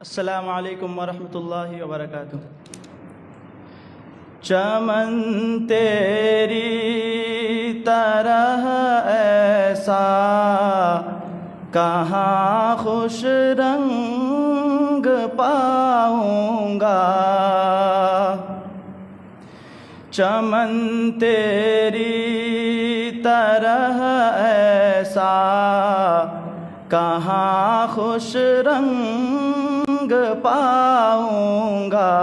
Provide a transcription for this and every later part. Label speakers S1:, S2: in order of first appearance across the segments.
S1: السلام علیکم ورحمۃ اللہ وبرکاتہ۔ چمن تیری طرح ایسا کہاں خوش رنگ پاؤں گا، چمن تیری طرح ایسا کہاں خوش رنگ پاؤں گا،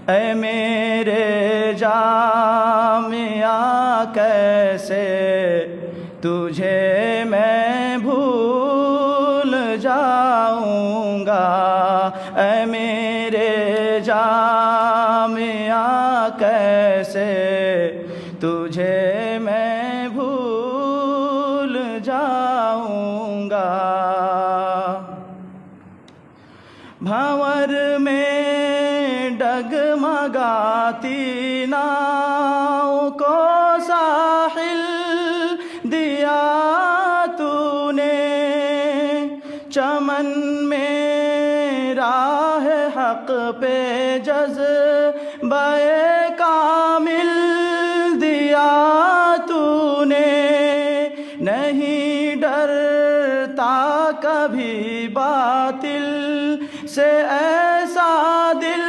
S1: اے میرے جامعہ کیسے تجھے میں بھول جاؤں گا، اے میرے جامعہ کیسے تجھے میں بھول جاؤں گا۔ بھنور میں ڈگمگاتی ناؤ کو ساحل دیا تو نے، چمن میں راہ حق پہ جذبہ کامل دیا تو نے، نہیں ڈرتا کبھی باطل سے ایسا دل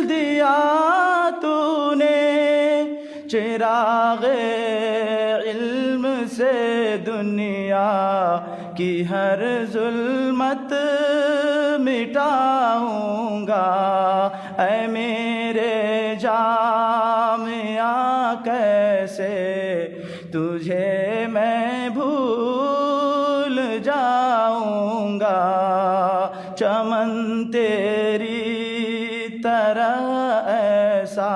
S1: دیا تو نے، چراغ علم سے دنیا کی ہر ظلمت مٹاؤں گا، اے میرے جامعہ کیسے تجھے میں بھول جاؤں گا، چمن تیری طرح ایسا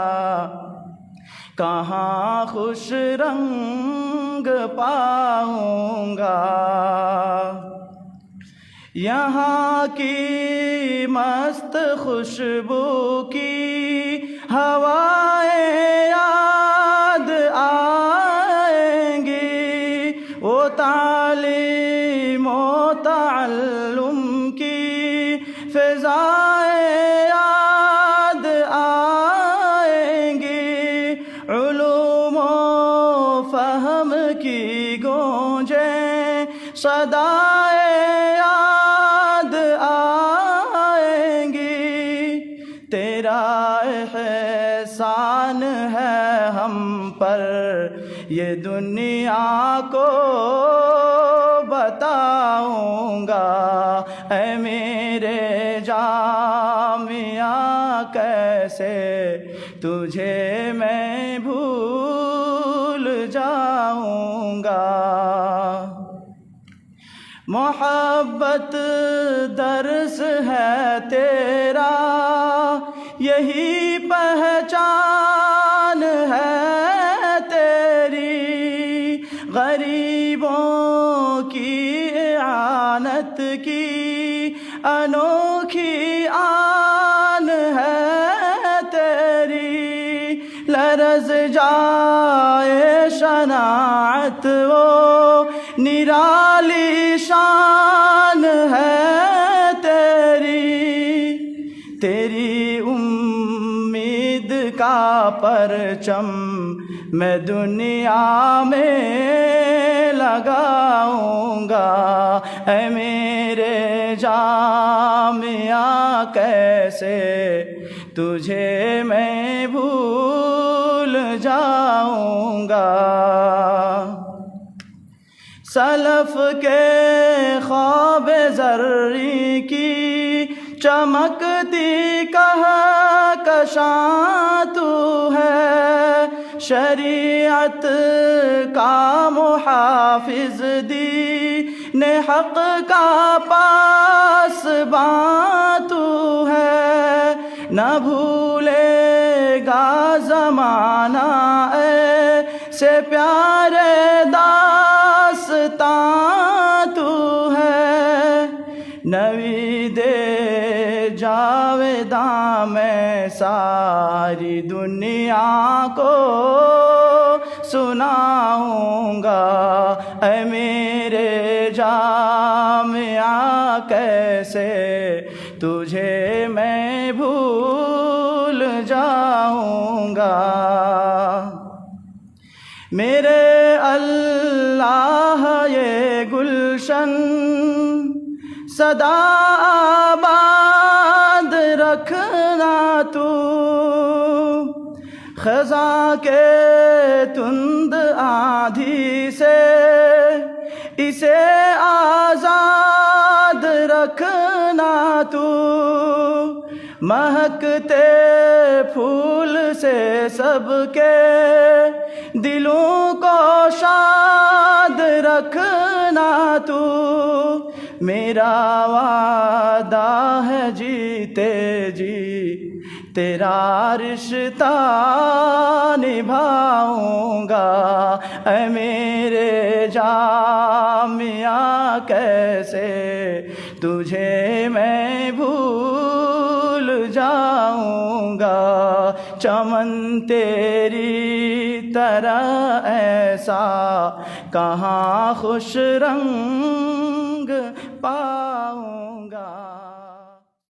S1: کہاں خوش رنگ پاؤں گا۔ یہاں کی مست خوشبو کی ہوائیں یاد آئیں گی، وہ تعلیم و تعلم کی فضائیں یاد آئیں گی، علوم و فہم کی گونجیں صدائیں یاد آئیں گی، تیرا احسان ہے ہم پر یہ دنیا کو بتاؤں گا، اے میرے جامعہ کیسے تجھے میں بھول جاؤں گا۔ محبت درس ہے تیرا یہی پہچان ہے تیری، غریبوں کی اعانت کی انوکھی آن ہے تیری، لرز جائے شناعت وہ نرالی شان ہے تیری، تیری امید کا پرچم میں دنیا میں لگاؤں گا، اے میرے جامعہ کیسے تجھے میں بھول جاؤں گا۔ سلف کے خواب زرعی کی چمکتی کہکشاں تو ہے، شریعت کا محافظ دین حق کا پاسباں تو ہے، نہ بھولے گا زمانہ ایسے پیارے داستاں تو ہے، نوید جاویداں میں ساری دنیا کو سناؤں گا، اے میرے جامعہ کیسے تجھے میں بھول جاؤں گا۔ میرے اللہ یہ گلشن سدا آباد رکھنا تو، خزاں کے تند آندھی سے اسے آزاد رکھنا تو، مہکتے پھول سے سب کے دلوں کو شاد رکھنا تو، میرا وعدہ ہے جیتے جی تیرا رشتہ نبھاؤں گا۔ اے میرے جامعہ کیسے تجھے میں بھول جاؤں گا، چمن تیری طرح ایسا کہاں خوش رنگ پاؤں گا۔